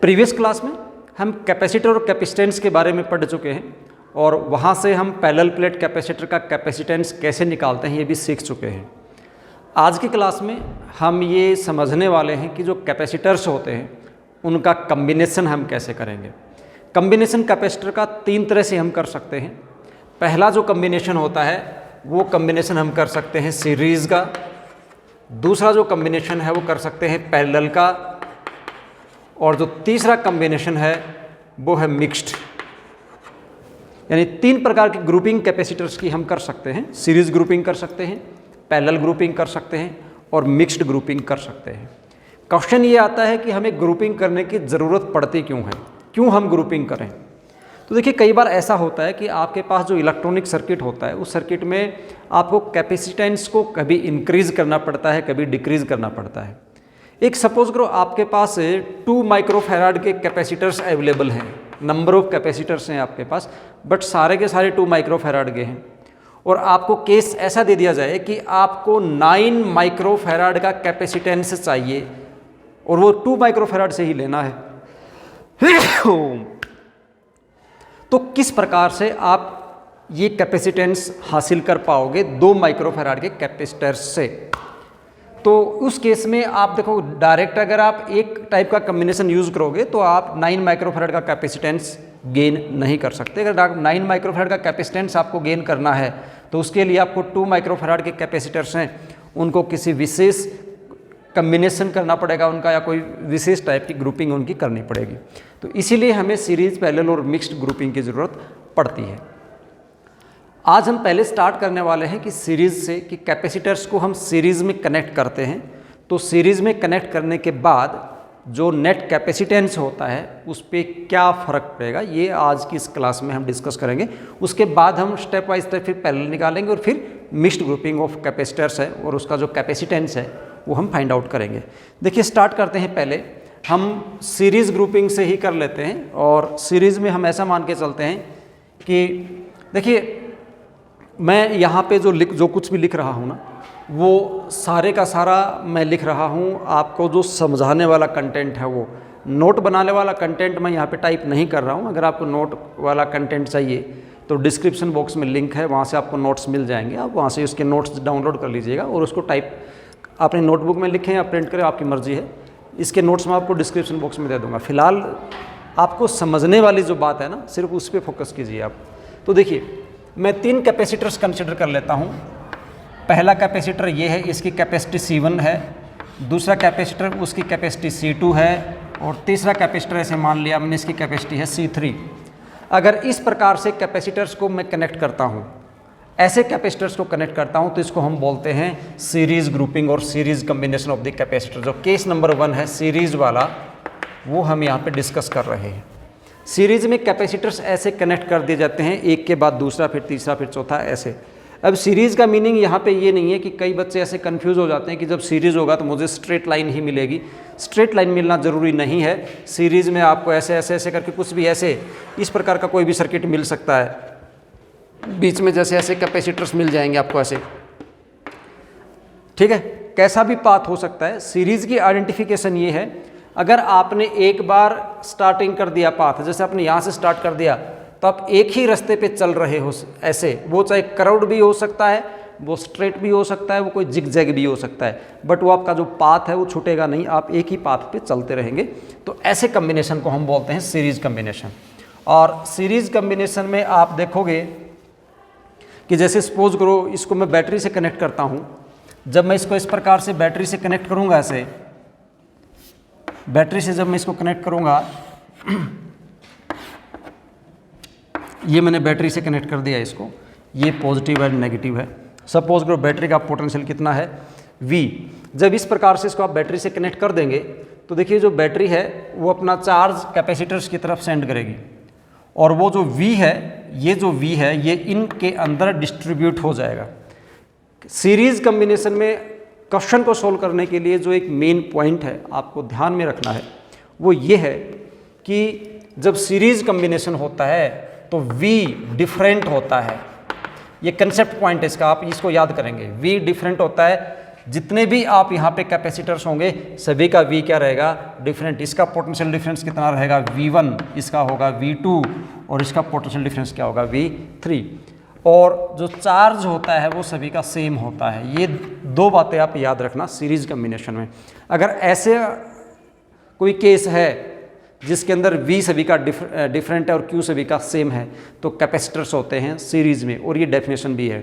Previous class में हम capacitor और कैपेसिटेंस के बारे में पढ़ चुके हैं और वहाँ से हम पैरेलल प्लेट कैपेसिटर का कैपेसिटेंस कैसे निकालते हैं ये भी सीख चुके हैं। आज की क्लास में हम ये समझने वाले हैं कि जो कैपेसिटर्स होते हैं उनका कम्बिनेशन हम कैसे करेंगे। कम्बिनेशन कैपेसिटर का 3 तरह से हम कर सकते हैं। पहला जो कम्बिनेशन होता है वो कम्बिनेशन हम कर सकते हैं सीरीज़ का, दूसरा जो कम्बिनेशन है वो कर सकते हैं पैरेलल का, और जो तीसरा कम्बिनेशन है वो है मिक्स्ड। यानी 3 प्रकार की ग्रुपिंग कैपेसिटर्स की हम कर सकते हैं। सीरीज़ ग्रुपिंग कर सकते हैं, पैरेलल ग्रुपिंग कर सकते हैं और मिक्स्ड ग्रुपिंग कर सकते हैं। क्वेश्चन ये आता है कि हमें ग्रुपिंग करने की ज़रूरत पड़ती क्यों है, क्यों हम ग्रुपिंग करें। तो देखिए कई बार ऐसा होता है कि आपके पास जो इलेक्ट्रॉनिक सर्किट होता है उस सर्किट में आपको कैपेसिटेंस को कभी इंक्रीज़ करना पड़ता है, कभी डिक्रीज़ करना पड़ता है। एक सपोज करो आपके पास 2 माइक्रोफैराड के कैपेसिटर्स अवेलेबल हैं, नंबर ऑफ कैपेसिटर्स हैं आपके पास, बट सारे के सारे 2 माइक्रोफैराड के हैं और आपको केस ऐसा दे दिया जाए कि आपको 9 माइक्रोफैराड का कैपेसिटेंस चाहिए और वो 2 माइक्रोफैराड से ही लेना है। तो किस प्रकार से आप ये कैपेसिटेंस हासिल कर पाओगे 2 माइक्रोफैराड के कैपेसिटर्स से। तो उस केस में आप देखो डायरेक्ट अगर आप एक टाइप का कम्बिनेशन यूज़ करोगे तो आप 9 माइक्रोफैराड का कैपेसिटेंस गेन नहीं कर सकते। अगर 9 माइक्रोफैराड का कैपेसिटेंस आपको गेन करना है तो उसके लिए आपको 2 माइक्रोफैराड के कैपेसिटर्स हैं उनको किसी विशेष कम्बिनेशन करना पड़ेगा उनका, या कोई विशेष टाइप की ग्रुपिंग उनकी करनी पड़ेगी। तो इसीलिए हमें सीरीज, पैरेलल और मिक्स्ड ग्रुपिंग की ज़रूरत पड़ती है। आज हम पहले स्टार्ट करने वाले हैं कि सीरीज़ से, कि कैपेसिटर्स को हम सीरीज़ में कनेक्ट करते हैं तो सीरीज़ में कनेक्ट करने के बाद जो नेट कैपेसिटेंस होता है उस पर क्या फ़र्क पड़ेगा, ये आज की इस क्लास में हम डिस्कस करेंगे। उसके बाद हम स्टेप बाय स्टेप फिर पैरेलल निकालेंगे और फिर मिक्स्ड ग्रुपिंग ऑफ कैपेसिटर्स है और उसका जो कैपेसिटेंस है वो हम फाइंड आउट करेंगे। देखिए स्टार्ट करते हैं, पहले हम सीरीज़ ग्रुपिंग से ही कर लेते हैं। और सीरीज़ में हम ऐसा मान के चलते हैं कि देखिए मैं यहाँ पे जो कुछ भी लिख रहा हूँ ना वो सारे का सारा मैं लिख रहा हूँ। आपको जो समझाने वाला कंटेंट है वो नोट बनाने वाला कंटेंट मैं यहाँ पे टाइप नहीं कर रहा हूँ। अगर आपको नोट वाला कंटेंट चाहिए तो डिस्क्रिप्शन बॉक्स में लिंक है, वहाँ से आपको नोट्स मिल जाएंगे। आप वहाँ से उसके नोट्स डाउनलोड कर लीजिएगा और उसको टाइप अपने नोटबुक में लिखें या प्रिंट करें, आपकी मर्ज़ी है। इसके नोट्स मैं आपको डिस्क्रिप्शन बॉक्स में दे दूँगा। फिलहाल आपको समझने वाली जो बात है ना सिर्फ उस पर फोकस कीजिए आप। तो देखिए मैं 3 कैपेसिटर्स कंसिडर कर लेता हूँ। पहला कैपेसिटर ये है, इसकी कैपेसिटी C1 है। दूसरा कैपेसिटर उसकी कैपेसिटी C2 है और तीसरा कैपेसिटर ऐसे मान लिया हमने इसकी कैपेसिटी है C3। अगर इस प्रकार से कैपेसिटर्स को मैं कनेक्ट करता हूँ, ऐसे कैपेसिटर्स को कनेक्ट करता हूँ तो इसको हम बोलते हैं सीरीज़ ग्रुपिंग और series combination of the capacitor. जो केस नंबर 1 है सीरीज़ वाला वो हम यहाँ पे डिस्कस कर रहे हैं। सीरीज़ में कैपेसिटर्स ऐसे कनेक्ट कर दिए जाते हैं, एक के बाद दूसरा, फिर तीसरा, फिर चौथा, ऐसे। अब सीरीज़ का मीनिंग यहाँ पे ये नहीं है कि कई बच्चे ऐसे कंफ्यूज हो जाते हैं कि जब सीरीज़ होगा तो मुझे स्ट्रेट लाइन ही मिलेगी। स्ट्रेट लाइन मिलना ज़रूरी नहीं है। सीरीज़ में आपको ऐसे ऐसे ऐसे करके कुछ भी ऐसे इस प्रकार का कोई भी सर्किट मिल सकता है। बीच में जैसे ऐसे कैपेसिटर्स मिल जाएंगे आपको ऐसे, ठीक है, कैसा भी पाथ हो सकता है। सीरीज़ की आइडेंटिफिकेशन ये है, अगर आपने एक बार स्टार्टिंग कर दिया पाथ, जैसे आपने यहाँ से स्टार्ट कर दिया तो आप एक ही रास्ते पे चल रहे हो ऐसे, वो चाहे कर्व्ड भी हो सकता है, वो स्ट्रेट भी हो सकता है, वो कोई जिग जैग भी हो सकता है, बट वो आपका जो पाथ है वो छूटेगा नहीं, आप एक ही पाथ पे चलते रहेंगे। तो ऐसे कम्बिनेशन को हम बोलते हैं सीरीज़ कम्बिनेशन। और सीरीज़ कम्बिनेशन में आप देखोगे कि जैसे सपोज करो इसको मैं बैटरी से कनेक्ट करता हूँ। जब मैं इसको इस प्रकार से बैटरी से कनेक्ट करूँगा, ऐसे बैटरी से जब मैं इसको कनेक्ट करूँगा, ये मैंने बैटरी से कनेक्ट कर दिया इसको, ये पॉजिटिव है नेगेटिव है। सपोज करो बैटरी का पोटेंशियल कितना है V। जब इस प्रकार से इसको आप बैटरी से कनेक्ट कर देंगे तो देखिए जो बैटरी है वो अपना चार्ज कैपेसिटर्स की तरफ सेंड करेगी और वो जो V है, ये जो V है ये इनके अंदर डिस्ट्रीब्यूट हो जाएगा। सीरीज़ कम्बिनेशन में क्वेश्चन को सोल्व करने के लिए जो एक मेन पॉइंट है आपको ध्यान में रखना है वो ये है कि जब सीरीज़ कम्बिनेशन होता है तो V डिफरेंट होता है। ये कंसेप्ट पॉइंट है इसका, आप इसको याद करेंगे। V डिफरेंट होता है जितने भी आप यहाँ पे कैपेसिटर्स होंगे सभी का V क्या रहेगा, डिफरेंट। इसका पोटेंशियल डिफरेंस कितना रहेगा, V1, इसका होगा V2 और इसका पोटेंशियल डिफरेंस क्या होगा, V3। और जो चार्ज होता है वो सभी का सेम होता है। ये दो बातें आप याद रखना सीरीज कम्बिनेशन में। अगर ऐसे कोई केस है जिसके अंदर V सभी का डिफरेंट है और Q सभी का सेम है तो कैपेसिटर्स होते हैं सीरीज में, और ये डेफिनेशन भी है।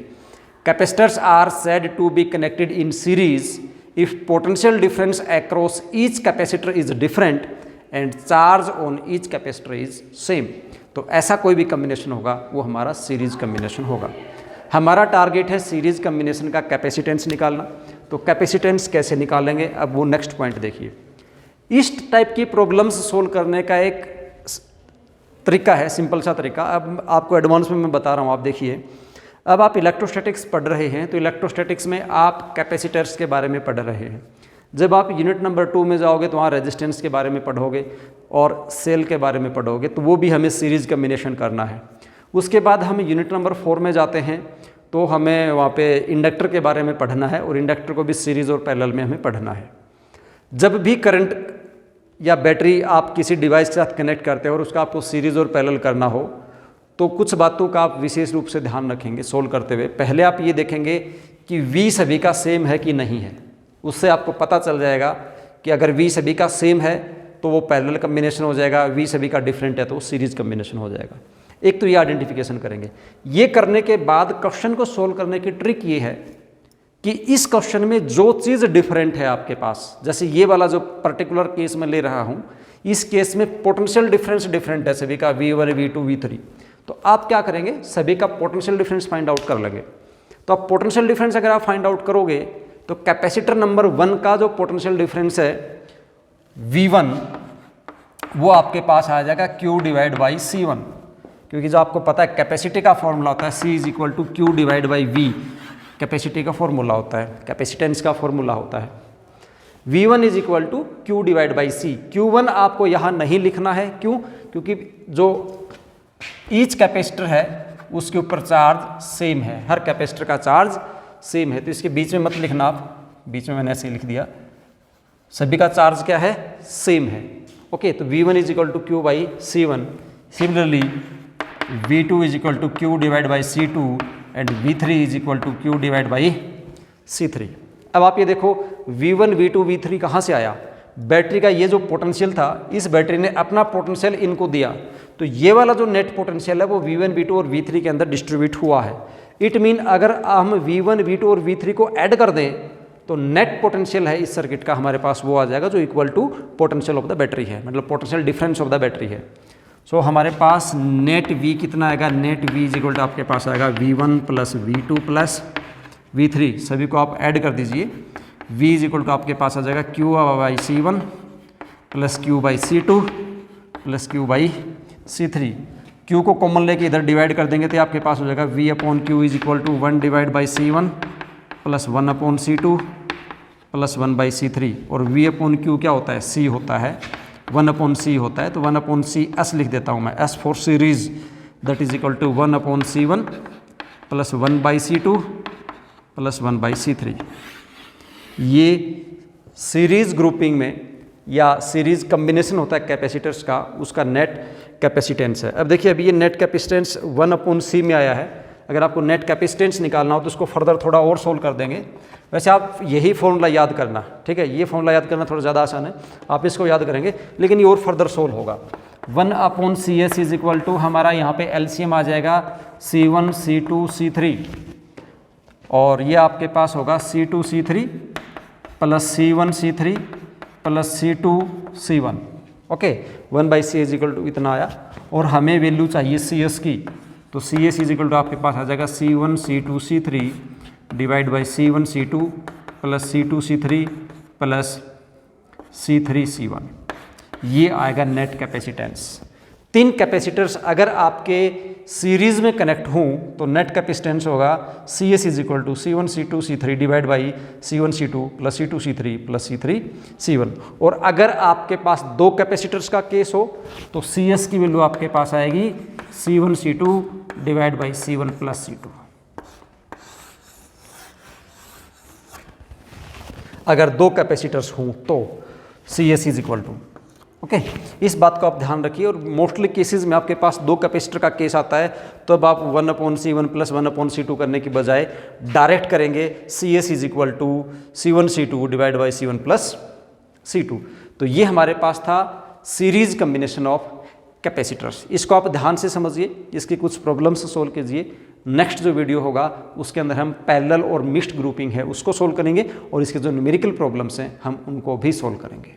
Capacitors are said to be connected in series if potential difference across each capacitor is different and charge on each capacitor is same. तो ऐसा कोई भी कम्बिनेशन होगा वो हमारा सीरीज कम्बिनेशन होगा। हमारा टारगेट है सीरीज कम्बिनेशन का कैपेसिटेंस निकालना। तो कैपेसिटेंस कैसे निकालेंगे, अब वो नेक्स्ट पॉइंट देखिए। इस टाइप की प्रॉब्लम्स सोल्व करने का एक तरीका है, सिंपल सा तरीका। अब आपको एडवांस में मैं बता रहा हूँ, आप देखिए। अब आप इलेक्ट्रोस्टैटिक्स पढ़ रहे हैं तो इलेक्ट्रोस्टैटिक्स में आप कैपेसिटर्स के बारे में पढ़ रहे हैं। जब आप यूनिट नंबर 2 में जाओगे तो वहाँ रेजिस्टेंस के बारे में पढ़ोगे और सेल के बारे में पढ़ोगे, तो वो भी हमें सीरीज कम्बिनेशन करना है। उसके बाद हम यूनिट नंबर 4 में जाते हैं तो हमें वहाँ पे इंडक्टर के बारे में पढ़ना है, और इंडक्टर को भी सीरीज और पैरेलल में हमें पढ़ना है। जब भी करंट या बैटरी आप किसी डिवाइस के साथ कनेक्ट करते हो और उसका आपको सीरीज और पैरेलल करना हो तो कुछ बातों का आप विशेष रूप से ध्यान रखेंगे सोल्व करते हुए। पहले आप ये देखेंगे कि V सभी का सेम है कि नहीं है। उससे आपको पता चल जाएगा कि अगर V सभी का सेम है तो वो पैरेलल कम्बिनेशन हो जाएगा, V सभी का डिफरेंट है तो वो सीरीज कम्बिनेशन हो जाएगा। एक तो ये आइडेंटिफिकेशन करेंगे। ये करने के बाद क्वेश्चन को सोल्व करने की ट्रिक ये है कि इस क्वेश्चन में जो चीज़ डिफरेंट है आपके पास, जैसे ये वाला जो पर्टिकुलर केस मैं ले रहा हूँ, इस केस में पोटेंशियल डिफरेंस डिफरेंट है सभी का, V1, V2, V3। तो आप क्या करेंगे, सभी का पोटेंशियल डिफरेंस फाइंड आउट कर लेंगे। तो आप पोटेंशियल डिफरेंस अगर आप फाइंड आउट करोगे तो कैपेसिटर नंबर 1 का जो पोटेंशियल डिफरेंस है V1 वो आपके पास आ जाएगा Q डिवाइड बाई C1, क्योंकि जो आपको पता है कैपेसिटी का फॉर्मूला होता है C is equal to Q divide by V। Capacity का फॉर्मूला होता है, कैपेसिटेंस का फॉर्मूला होता है। V1 is equal to Q divide by C। Q1 आपको यहाँ नहीं लिखना है, क्यों? क्योंकि जो ईच कैपेसिटर है उसके ऊपर चार्ज सेम है, हर कैपेसिटर का चार्ज सेम है, तो इसके बीच में मत लिखना आप। बीच में मैंने ऐसे लिख दिया, सभी का चार्ज क्या है, सेम है। ओके, तो V1 is equal to Q by C1। Similarly V2 is equal to Q divide by C2 and V3 is equal to Q divide by C3। अब आप ये देखो V1, V2, V3 कहाँ से आया? बैटरी का ये जो पोटेंशियल था, इस बैटरी ने अपना पोटेंशियल इनको दिया, तो ये वाला जो नेट पोटेंशियल है वो V1, V2 और V3 के अंदर डिस्ट्रीब्यूट हुआ है। इट मीन अगर हम V1, V2 और V3 को ऐड कर दें तो नेट पोटेंशियल है इस सर्किट का हमारे पास वो आ जाएगा जो equal to potential of the battery है, मतलब potential difference of the battery है। सो हमारे पास नेट V कितना आएगा, net V is equal to आपके पास आएगा V1 plus V2 plus V3, सभी को आप ऐड कर दीजिए। V इज इक्वल टू आपके पास आ जाएगा Q by C1 plus Q by C2 plus Q by C3। Q को कॉमन लेके इधर डिवाइड कर देंगे तो आपके पास हो जाएगा V upon Q is equal to 1 divide by C1 plus 1 upon C2 plus 1 by C3। और V अपॉन Q क्या होता है, C होता है, 1 अपॉन C होता है, तो 1 अपॉन C S लिख देता हूँ मैं, S for series, that is equal to 1 upon C1 plus 1 by C2 plus 1 by C3। ये सीरीज ग्रुपिंग में या सीरीज कम्बिनेशन होता है कैपेसिटर्स का, उसका नेट कैपेसिटेंस है। अब देखिए अभी ये नेट कैपेसिटेंस 1 अपॉन C में आया है। अगर आपको नेट कैपेसिटेंस निकालना हो तो उसको फर्दर थोड़ा और सोल्व कर देंगे। वैसे आप यही फॉर्मूला याद करना, ठीक है, ये फॉर्मूला याद करना थोड़ा ज़्यादा आसान है, आप इसको याद करेंगे, लेकिन ये और फर्दर सोल्व होगा। 1 upon CS is equal to हमारा यहाँ पे LCM आ जाएगा C1 C2 C3, और ये आपके पास होगा C2 C3 plus C1 C3 plus C2 C1। Okay, 1 by C is equal to इतना आया, और हमें वैल्यू चाहिए CS की, तो CS इज इक्वल टू आपके पास आ जाएगा C1 C2 C3 divide by C1 C2 plus C2 C3 plus C3 C1। ये आएगा नेट कैपेसिटेंस। 3 कैपेसिटर्स अगर आपके सीरीज में कनेक्ट हों तो नेट कैपेसिटेंस होगा CS is equal to C1 C2 C3 divide by C1 C2 plus C2 C3 plus C3 C1। और अगर आपके पास 2 कैपेसिटर्स का केस हो तो CS की वैल्यू आपके पास आएगी C1 C2 divide by C1 plus C2। अगर 2 कैपेसिटर्स हों तो C S is equal to, okay. इस बात को आप ध्यान रखिए। और मोस्टली केसेस में आपके पास 2 कैपेसिटर का केस आता है तो अब आप 1/C1 प्लस 1/C2 करने की बजाय डायरेक्ट करेंगे C S is equal to C1C2 divide by C1 plus C2। तो ये हमारे पास था सीरीज कम्बिनेशन ऑफ कैपेसिटर्स। इसको आप ध्यान से समझिए, इसकी कुछ प्रॉब्लम्स सोल्व कीजिए। नेक्स्ट जो वीडियो होगा उसके अंदर हम पैरेलल और मिक्स्ड ग्रुपिंग है उसको सोल्व करेंगे और इसके जो न्यूमेरिकल प्रॉब्लम्स हैं हम उनको भी सोल्व करेंगे।